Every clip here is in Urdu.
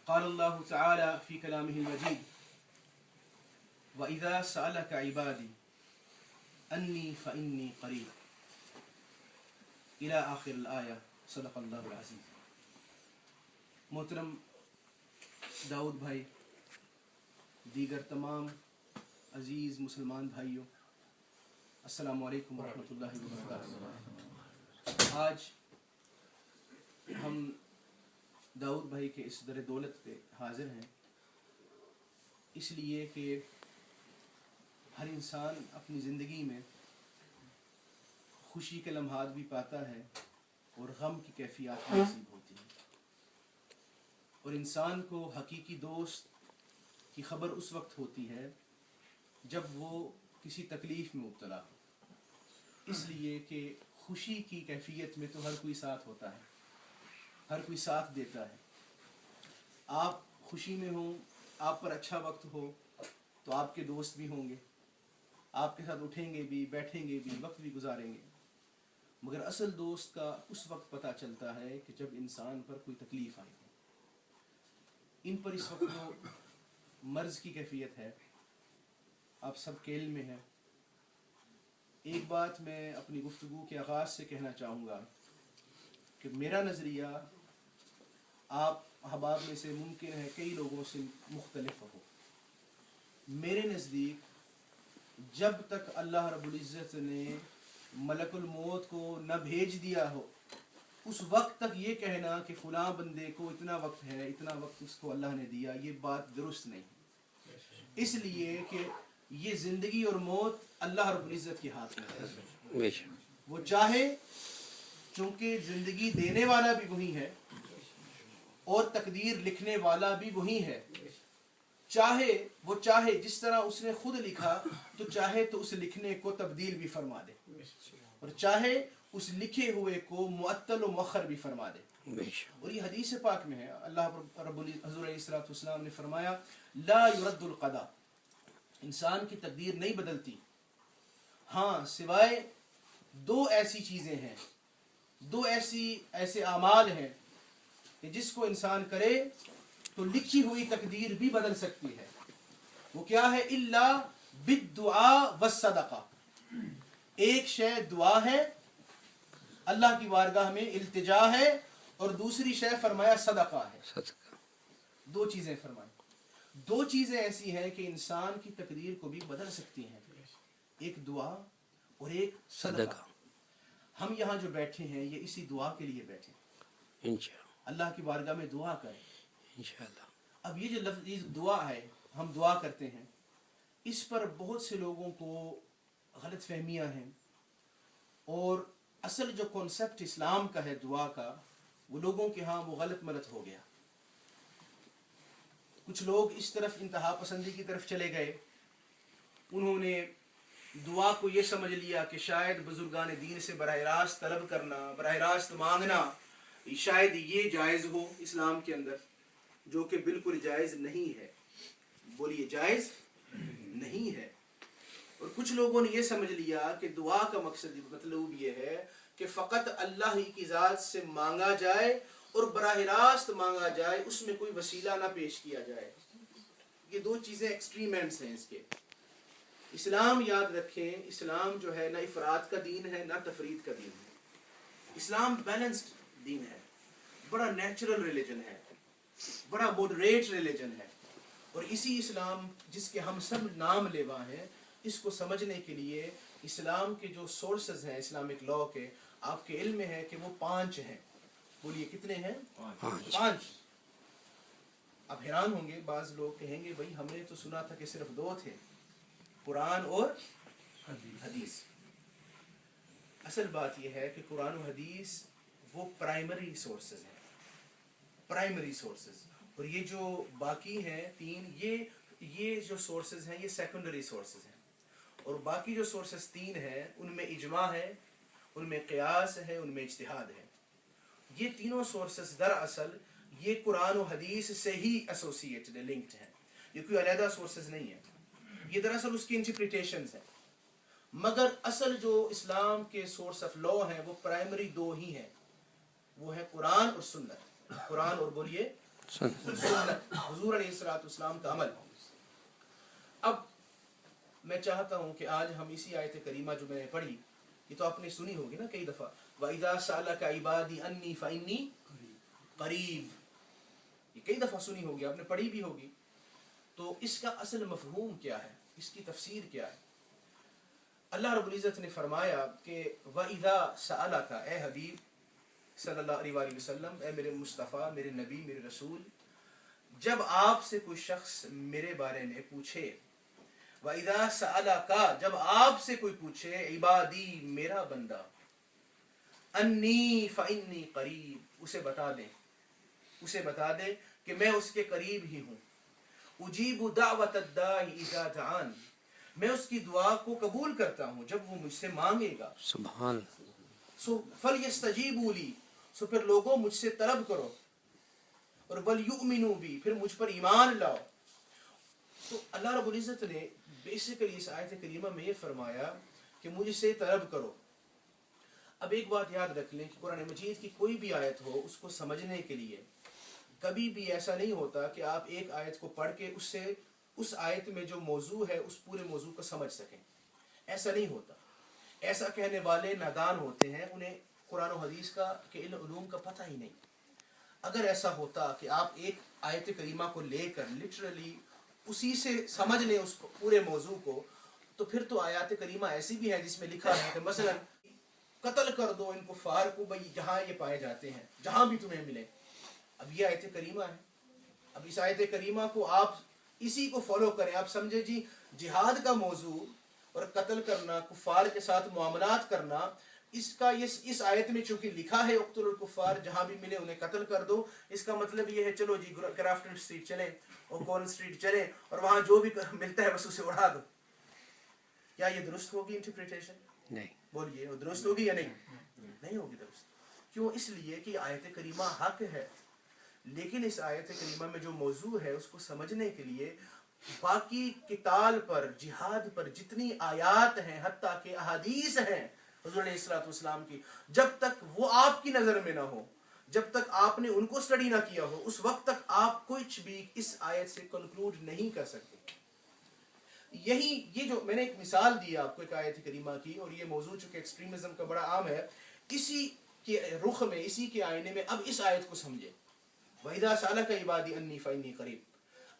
قال الله تعالى في كلامه المجيد وإذا سألك عبادي أني فإني قريب إلى آخر الآية صدق الله العظيم. محترم داؤد بھائی، دیگر تمام عزیز مسلمان بھائیوں، السلام علیکم ورحمۃ اللہ وبرکاتہ. آج ہم داؤد بھائی کے اس در دولت پہ حاضر ہیں اس لیے کہ ہر انسان اپنی زندگی میں خوشی کے لمحات بھی پاتا ہے اور غم کی کیفیات بھی نصیب ہوتی ہیں، اور انسان کو حقیقی دوست کی خبر اس وقت ہوتی ہے جب وہ کسی تکلیف میں مبتلا ہو، اس لیے کہ خوشی کی کیفیت میں تو ہر کوئی ساتھ ہوتا ہے، ہر کوئی ساتھ دیتا ہے. آپ خوشی میں ہوں، آپ پر اچھا وقت ہو تو آپ کے دوست بھی ہوں گے، آپ کے ساتھ اٹھیں گے بھی، بیٹھیں گے بھی، وقت بھی گزاریں گے. مگر اصل دوست کا اس وقت پتہ چلتا ہے کہ جب انسان پر کوئی تکلیف آئے. ان پر اس وقت جو مرض کی کیفیت ہے آپ سب کے علم میں ہے. ایک بات میں اپنی گفتگو کے آغاز سے کہنا چاہوں گا کہ میرا نظریہ آپ احباب میں سے ممکن ہے کئی لوگوں سے مختلف ہو. میرے نزدیک جب تک اللہ رب العزت نے ملک الموت کو نہ بھیج دیا ہو اس وقت تک یہ کہنا کہ فلاں بندے کو اتنا وقت ہے، اتنا وقت اس کو اللہ نے دیا، یہ بات درست نہیں. اس لیے کہ یہ زندگی اور موت اللہ رب العزت کے ہاتھ میں ہے. وہ چاہے، چونکہ زندگی دینے والا بھی وہی ہے اور تقدیر لکھنے والا بھی وہی ہے، وہ چاہے جس طرح اس نے خود لکھا تو چاہے تو اس لکھنے کو تبدیل بھی فرما دے، اور چاہے اس لکھے ہوئے کو معطل و مؤخر بھی فرما دے. اور یہ حدیث پاک میں ہے، اللہ رب حضور علیہ الصلوۃ والسلام نے فرمایا لا يرد القضاء، انسان کی تقدیر نہیں بدلتی، ہاں سوائے دو ایسی چیزیں ہیں، دو ایسے اعمال ہیں کہ جس کو انسان کرے تو لکھی ہوئی تقدیر بھی بدل سکتی ہے. وہ کیا ہے؟ الا بالدعاء والصدقہ. ایک شے دعا ہے، اللہ کی بارگاہ میں التجا ہے، اور دوسری شے فرمایا صدقہ ہے. دو چیزیں فرمائی. دو چیزیں ایسی ہیں کہ انسان کی تقدیر کو بھی بدل سکتی ہیں، ایک دعا اور ایک صدقہ. ہم یہاں جو بیٹھے ہیں یہ اسی دعا کے لیے بیٹھے ہیں، اللہ کی بارگاہ میں دعا کریں انشاءاللہ. اب یہ جو لفظ دعا ہے، ہم دعا کرتے ہیں، اس پر بہت سے لوگوں کو غلط فہمیاں ہیں، اور اصل جو کانسیپٹ اسلام کا ہے دعا کا وہ لوگوں کے ہاں وہ غلط ملت ہو گیا. کچھ لوگ اس طرف انتہا پسندی کی طرف چلے گئے، انہوں نے دعا کو یہ سمجھ لیا کہ شاید بزرگان دین سے براہ راست طلب کرنا، براہ راست مانگنا شاید یہ جائز ہو اسلام کے اندر، جو کہ بالکل جائز نہیں ہے. بولیے جائز نہیں ہے. اور کچھ لوگوں نے یہ سمجھ لیا کہ دعا کا مطلب یہ ہے کہ فقط اللہ ہی کی ذات سے مانگا جائے اور براہ راست مانگا جائے، اس میں کوئی وسیلہ نہ پیش کیا جائے. یہ دو چیزیں ایکسٹریم اینڈز ہیں اس کے. اسلام یاد رکھیں، اسلام جو ہے نہ افراد کا دین ہے نہ تفرید کا دین ہے. اسلام بیلنسڈ دین ہے، بڑا نیچرل ریلیجن ہے، بڑا ماڈریٹ ریلیجن ہے. اور اسی اسلام جس کے ہم سب نام لیوا ہیں، اس کو سمجھنے کے لیے اسلام کے جو سورسز ہیں اسلامک لا کے، آپ کے علم میں ہے کہ وہ 5 ہیں. بولیے کتنے ہیں؟ 5. اب حیران ہوں گے، بعض لوگ کہیں گے بھائی ہم نے تو سنا تھا کہ صرف 2 تھے، قرآن اور حدیث. اصل بات یہ ہے کہ قرآن و حدیث وہ پرائمری سورسز ہیں، پرائمری سورسز. اور یہ جو باقی ہیں 3، یہ جو سورسز ہیں یہ سیکنڈری سورسز ہیں. اور باقی جو سورسز 3 ہیں ان میں اجماع ہے، ان میں قیاس ہے، ان میں اجتہاد ہے. یہ تینوں سورسز دراصل یہ قرآن و حدیث سے ہی ایسوسیٹڈ لنکڈ ہیں، یہ کوئی علیحدہ سورسز نہیں ہے. یہ دراصل اس کی انٹرپریٹیشنز ہیں. مگر اصل جو اسلام کے سورس آف لا ہیں وہ پرائمری 2 ہی ہیں، وہ ہے قرآن اور سنت. قرآن اور بولیے سنت، حضور علیہ الصلوۃ والسلام کا عمل۔ اب میں چاہتا ہوں کہ آج ہم اسی آیت کریمہ جو میں نے پڑھی، یہ تو آپ نے سنی ہوگی نا کئی دفعہ، وَإِذَا سَأَلَكَ عِبَادِي أَنِّي فَإِنِّي قَرِيب، یہ کئی دفعہ سنی ہوگی، آپ نے پڑھی بھی ہوگی۔ تو اس کا اصل مفہوم کیا ہے، اس کی تفسیر کیا ہے؟ اللہ رب العزت نے فرمایا کہ وَإِذَا سَأَلَكَ، اے حبیب صلی اللہ علیہ وآلہ وسلم، اے میرے مصطفیٰ، میرے نبی، میرے رسول، جب آپ سے کوئی شخص میرے بارے میں پوچھے، وَإِذَا سَأَلَكَ، جب آپ سے کوئی پوچھے، عبادی، میرا بندہ، انی فإنی قریب، اسے بتا دیں کہ میں اس کے قریب ہی ہوں، اجیب دعوت الداعی اذا دعان، میں اس کی دعا کو قبول کرتا ہوں جب وہ مجھ سے مانگے گا۔ سبحان، سو فلیستجیبوا لی، سو پھر لوگوں مجھ سے طلب کرو، اور ولیؤمنوا بی، پھر مجھ پر ایمان لاؤ۔ تو اللہ رب العزت نے بیسیکلی اس آیت کریمہ میں یہ فرمایا کہ مجھ سے طلب کرو۔ اب ایک بات یاد رکھ لیں کہ قرآن مجید کی کوئی بھی آیت ہو، اس کو سمجھنے کے لیے کبھی بھی ایسا نہیں ہوتا کہ آپ ایک آیت کو پڑھ کے اس آیت میں جو موضوع ہے اس پورے موضوع کو سمجھ سکیں، ایسا نہیں ہوتا۔ ایسا کہنے والے نادان ہوتے ہیں، انہیں قرآن و حدیث کے علوم کا پتہ ہی نہیں۔ اگر ایسا ہوتا کہ آپ ایک آیت کریمہ کو لے کر لٹرلی اسی سے سمجھ لیں اس کو پورے موضوع کو، تو پھر تو آیات کریمہ ایسی بھی ہے جس میں لکھا ہے کہ مثلا قتل کر دو ان کفار کو بھئی جہاں یہ پائے جاتے ہیں، جہاں بھی تمہیں ملے۔ اب یہ آیت کریمہ ہے، اب اس آیت کریمہ کو آپ اسی کو فالو کریں، آپ سمجھے جی جہاد کا موضوع اور قتل کرنا، کفار کے ساتھ معاملات کرنا، اس آیت میں چونکہ لکھا ہے اقتلوا الکفار، جہاں بھی ملے انہیں قتل کر دو، اس کا مطلب یہ ہے چلو جی کرافٹن اسٹریٹ چلیں اور کون اسٹریٹ چلیں اور وہاں جو بھی ملتا ہے بس اسے اڑا دو۔ کیا یہ درست ہوگی انٹرپریٹیشن؟ نہیں، بولیے وہ درست ہوگی یا نہیں؟ نہیں ہوگی درست۔ کیوں؟ اس لیے کہ آیت کریمہ حق ہے، لیکن اس آیت کریمہ میں جو موضوع ہے اس کو سمجھنے کے لیے باقی قتال پر، جہاد پر جتنی آیات ہیں، حتیٰ کہ احادیث ہیں حضور علیہ الصلوۃ والسلام کی، جب تک وہ آپ کی نظر میں نہ ہو، جب تک آپ نے ان کو اسٹڈی نہ کیا ہو، اس وقت تک آپ کچھ بھی اس آیت سے کنکلوڈ نہیں کر سکتے۔ یہ جو میں نے ایک مثال دی آپ کو ایک آیت کریمہ کی، اور یہ موضوع چونکہ ایکسٹریمزم کا بڑا عام ہے، اسی کے رخ میں، اسی کے آئینے میں اب اس آیت کو سمجھے، وَإِذَا سَأَلَكَ عِبَادِي أَنِّي فَإِنِّي قَرِيب۔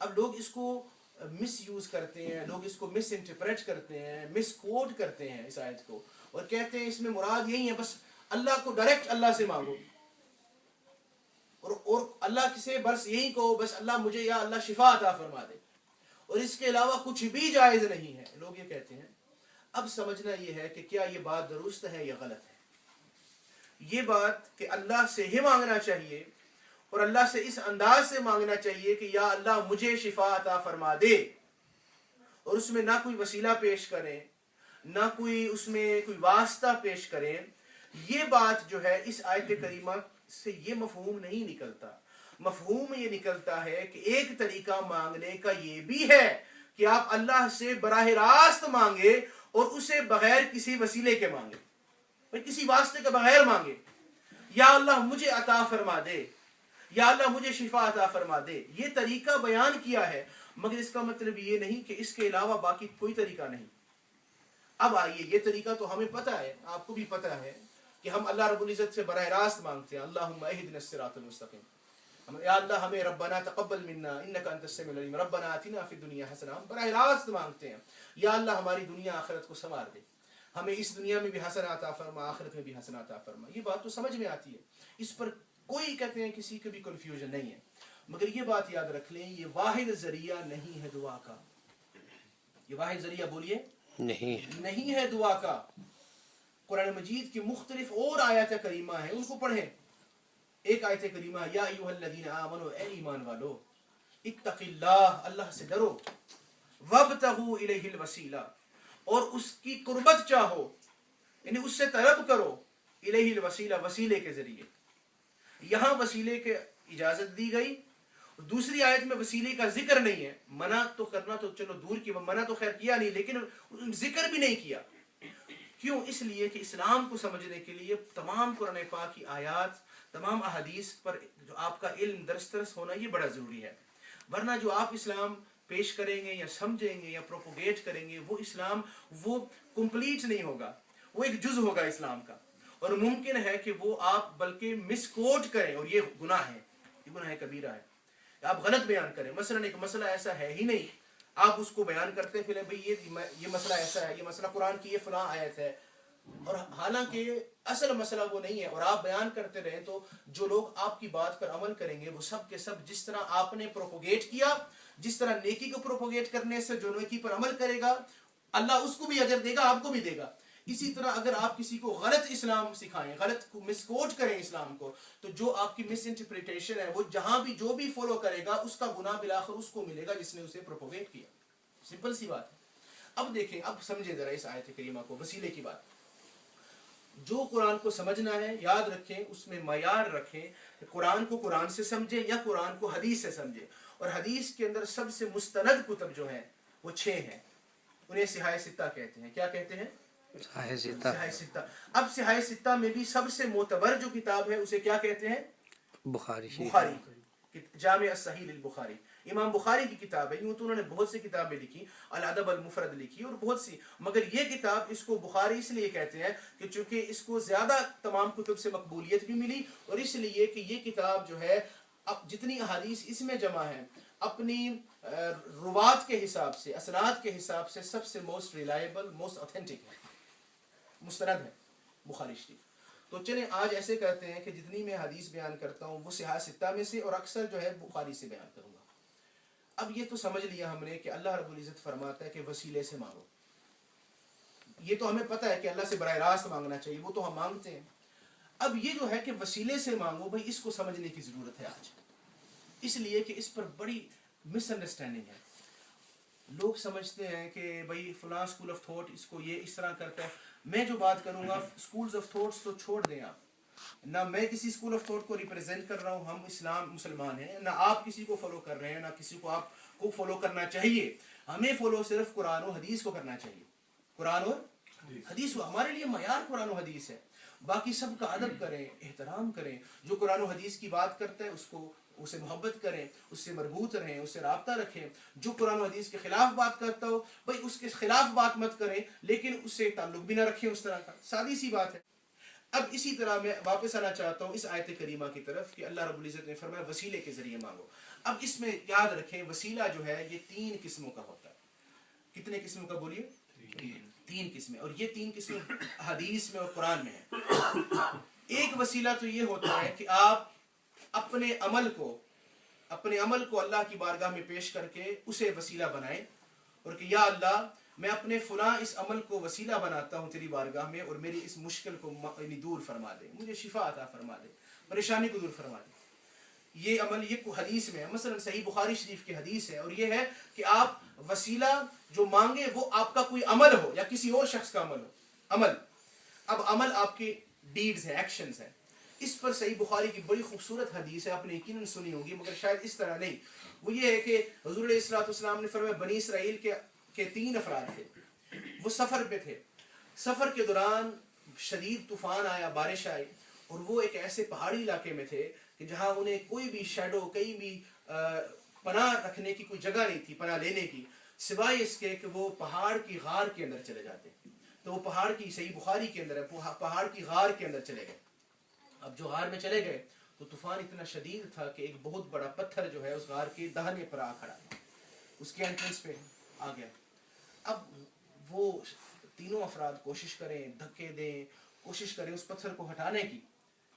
اب لوگ اس کو مس یوز کرتے ہیں، لوگ اس کو مس انٹرپریٹ کرتے ہیں، مس کوٹ کرتے ہیں اس آیت کو، اور کہتے ہیں اس میں مراد یہی ہے بس اللہ کو ڈائریکٹ اللہ سے مانگو، اور اللہ سے بس یہی کہو بس اللہ مجھے یا اللہ شفا عطا فرما دے، اور اس کے علاوہ کچھ بھی جائز نہیں ہے، لوگ یہ کہتے ہیں۔ اب سمجھنا یہ ہے کہ کیا یہ بات درست ہے یا غلط ہے؟ یہ بات کہ اللہ سے ہی مانگنا چاہیے، اور اللہ سے اس انداز سے مانگنا چاہیے کہ یا اللہ مجھے شفا عطا فرما دے، اور اس میں نہ کوئی وسیلہ پیش کریں، نہ کوئی اس میں کوئی واسطہ پیش کریں، یہ بات جو ہے اس آیت کریمہ سے یہ مفہوم نہیں نکلتا۔ مفہوم یہ نکلتا ہے کہ ایک طریقہ مانگنے کا یہ بھی ہے کہ آپ اللہ سے براہ راست مانگے اور اسے بغیر کسی وسیلے کے مانگے، کسی واسطے کے بغیر مانگے، یا اللہ مجھے عطا فرما دے، یا اللہ مجھے شفا عطا فرما دے۔ یہ طریقہ بیان کیا ہے، مگر اس کا مطلب یہ نہیں کہ اس کے علاوہ باقی کوئی طریقہ نہیں۔ اب آئیے، یہ طریقہ تو ہمیں پتہ ہے، آپ کو بھی پتہ ہے کہ ہم اللہ رب العزت سے براہ راست مانگتے ہیں، اللہم اہدنا الصراط المستقیم، یا اللہ ہمیں ربنا تقبل منا انک انت السمیع العلیم، ربنا آتنا فی الدنیا حسنہ، ہم براہ راست مانگتے ہیں یا اللہ ہماری دنیا آخرت کو سنوار دے، ہمیں اس دنیا میں بھی حسنہ عطا فرما، آخرت میں بھی حسنہ عطا فرما۔ یہ بات تو سمجھ میں آتی ہے، اس پر کوئی کہتے ہیں کسی کو بھی کنفیوژن نہیں ہے، مگر یہ بات یاد رکھ لیں یہ واحد ذریعہ نہیں ہے دعا کا، یہ واحد ذریعہ بولیے نہیں ہے دعا کا۔ قرآن مجید کی مختلف اور آیات کریمہ ہیں، ان کو پڑھیں۔ ایک آیت کریمہ یا ایھا الذین آمنوا، اے ایمان والو، اتق اللہ، اللہ سے ڈرو، وابتغوا الیہ الوسیلہ، اور اس کی قربت چاہو، یعنی اس سے طلب کرو، الیہ الوسیلہ، وسیلے کے ذریعے۔ یہاں وسیلے کے اجازت دی گئی، دوسری آیت میں وسیلے کا ذکر نہیں ہے، منع تو کرنا تو چلو دور کی، منع تو خیر کیا نہیں، لیکن ذکر بھی نہیں کیا۔ کیوں؟ اس لیے کہ اسلام کو سمجھنے کے لیے تمام قرآن پاک کی آیات تمام احادیث پر جو آپ کا علم درس ہونا یہ بڑا ضروری ہے، ورنہ جو آپ اسلام پیش کریں گے یا سمجھیں گے یا پروپوگیٹ کریں گے وہ اسلام وہ کمپلیٹ نہیں ہوگا، وہ ایک جز ہوگا اسلام کا، اور ممکن ہے کہ وہ آپ بلکہ مس کوٹ کریں، اور یہ گناہ ہے، یہ گناہ کبیرہ ہے، آپ غلط بیان کریں۔ مثلا ایک مسئلہ ایسا ہے ہی نہیں، آپ اس کو بیان کرتے پھریں بھئی یہ مسئلہ ایسا ہے، یہ مسئلہ قرآن کی یہ فلاں آیت ہے، اور حالانکہ اصل مسئلہ وہ نہیں ہے، اور آپ بیان کرتے رہیں تو جو لوگ آپ کی بات پر عمل کریں گے وہ سب کے سب جس طرح آپ نے پروپوگیٹ کیا، جس طرح نیکی کو پروپوگیٹ کرنے سے جو نیکی پر عمل کرے گا اللہ اس کو بھی اجر دے گا، آپ کو بھی دے گا، اسی طرح اگر آپ کسی کو غلط اسلام سکھائیں، غلط مس کوٹ کریں اسلام کو، تو جو آپ کی مس انٹرپریٹیشن ہے وہ جہاں بھی جو بھی فالو کرے گا اس کا گناہ بالآخر اس کو ملے گا جس نے اسے پروپوگیٹ کیا۔ سمپل سی بات ہے۔ اب دیکھیں، اب سمجھیں ذرا اس آیت کریمہ کو، وسیلے کی بات۔ جو قرآن کو سمجھنا ہے یاد رکھیں، اس میں معیار رکھیں کہ قرآن کو قرآن سے سمجھیں یا قرآن کو حدیث سے سمجھیں، اور حدیث کے اندر سب سے مستند کتب جو ہیں وہ 6 ہیں، انہیں صحاح ستہ کہتے ہیں۔ کیا کہتے ہیں؟ صحاح ستہ۔ اب صحاح ستہ میں بھی سب سے معتبر جو کتاب ہے اسے کیا کہتے ہیں؟ بخاری، جامع الصحیح للبخاری، امام بخاری کی کتاب ہے۔ یوں تو انہوں نے بہت سی کتابیں لکھی، الادب المفرد لکھی اور بہت سی، مگر یہ کتاب اس کو بخاری اس لیے کہتے ہیں کہ چونکہ اس کو زیادہ تمام کتب سے مقبولیت بھی ملی، اور اس لیے کہ یہ کتاب جو ہے اب جتنی احادیث اس میں جمع ہیں اپنی روات کے حساب سے، اسناد کے حساب سے سب سے موسٹ ریلائبل، موسٹ اوتھینٹک ہے، مستند ہے بخاری شریف۔ تو چلیں آج ایسے کرتے ہیں کہ جتنی میں حدیث بیان کرتا ہوں وہ صحاح ستہ میں سے، اور اکثر جو ہے بخاری سے بیان کروں گا۔ اب یہ تو سمجھ لیا ہم نے کہ اللہ رب العزت فرماتا ہے کہ وسیلے سے مانگو، یہ تو ہمیں پتہ ہے کہ اللہ سے براہ راست مانگنا چاہیے، وہ تو ہم مانگتے ہیں۔ اب یہ جو ہے کہ وسیلے سے مانگو، بھائی اس کو سمجھنے کی ضرورت ہے آج، اس لیے کہ اس پر بڑی مس انڈرسٹینڈنگ ہے۔ لوگ سمجھتے ہیں کہ بھائی فلاں اسکول آف تھاٹ اس کو یہ اس طرح کرتا ہے۔ میں جو بات کروں گا اسکولز آف تھاٹس تو چھوڑ دیں آپ، نہ میں کسی اسکول آف تھاٹ کو ریپرزینٹ کر رہا ہوں، ہم مسلمان ہیں، نہ آپ کسی کو فالو کر رہے ہیں، نہ کسی کو آپ کو فالو کرنا چاہیے۔ ہمیں فالو صرف قرآن و حدیث کو کرنا چاہیے، قرآن اور حدیث کو، ہمارے لیے معیار قرآن و حدیث ہے۔ باقی سب کا ادب کریں، احترام کریں، جو قرآن و حدیث کی بات کرتا ہے اسے محبت کریں، اس سے مربوط رہیں، اس سے رابطہ رکھیں۔ جو قرآن و حدیث کے خلاف بات کرتا ہو بھائی اس کے خلاف بات مت کریں، لیکن اس سے تعلق بھی نہ رکھیں اس طرح کا، سادی سی بات ہے۔ اب اسی طرح میں واپس آنا چاہتا ہوں اس آیت کریمہ کی طرف کہ اللہ رب العزت نے فرمایا وسیلے کے ذریعے مانگو۔ اب اس میں یاد رکھیں وسیلہ جو ہے یہ 3 قسموں کا ہوتا ہے۔ کتنے قسموں کا بولیے؟ 3 قسمیں، اور یہ 3 قسمیں حدیث میں اور قرآن میں ہیں۔ ایک وسیلہ تو یہ ہوتا ہے کہ آپ اپنے عمل کو اللہ کی بارگاہ میں پیش کر کے اسے وسیلہ بنائیں، اور کہ یا اللہ میں اپنے فلاں اس عمل کو وسیلہ بناتا ہوں تیری بارگاہ میں، اور میری اس مشکل کو دور فرما دے، مجھے شفا عطا فرما دے، پریشانی کو دور فرما دے۔ یہ عمل یہ حدیث میں ہے، مثلا صحیح بخاری شریف کی حدیث ہے، اور یہ ہے کہ آپ وسیلہ جو مانگے وہ آپ کا کوئی عمل ہو یا کسی اور شخص کا عمل ہو۔ اب عمل آپ کے ڈیڈز ہیں، ایکشنز ہیں۔ اس پر صحیح بخاری کی بڑی خوبصورت حدیث ہے، آپ نے یقیناً سنی ہوگی مگر شاید اس طرح نہیں۔ وہ یہ ہے کہ حضور علیہ الصلوۃ والسلام نے فرمایا بنی اسرائیل کے 3 افراد تھے، وہ سفر پہ تھے، سفر کے دوران شدید طوفان آیا، بارش آئی، اور وہ ایک ایسے پہاڑی علاقے میں تھے کہ جہاں انہیں کوئی بھی شیڈو، کہیں بھی پناہ رکھنے کی کوئی جگہ نہیں تھی، پناہ لینے کی، سوائے اس کے کہ وہ پہاڑ کی غار کے اندر چلے جاتے۔ تو وہ پہاڑ کی، صحیح بخاری کے اندر ہے، پہاڑ کی غار کے اندر چلے گئے۔ اب جو غار میں چلے گئے تو طوفان اتنا شدید تھا کہ ایک بہت بڑا پتھر جو ہے اس غار کے دہانے پر آ کھڑا، اس کے انٹرنس پہ آ گیا۔ اب وہ 3 افراد کوشش کریں، دھکے دیں، کوشش کریں اس پتھر کو ہٹانے کی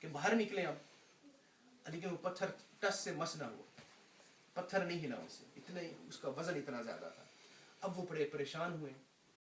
کہ باہر نکلیں اب، لیکن وہ پتھر ٹس سے مس نہ ہوا، پتھر نہیں ہلا اس سے، اتنا اس کا وزن اتنا زیادہ تھا۔ اب وہ بڑے پریشان ہوئے،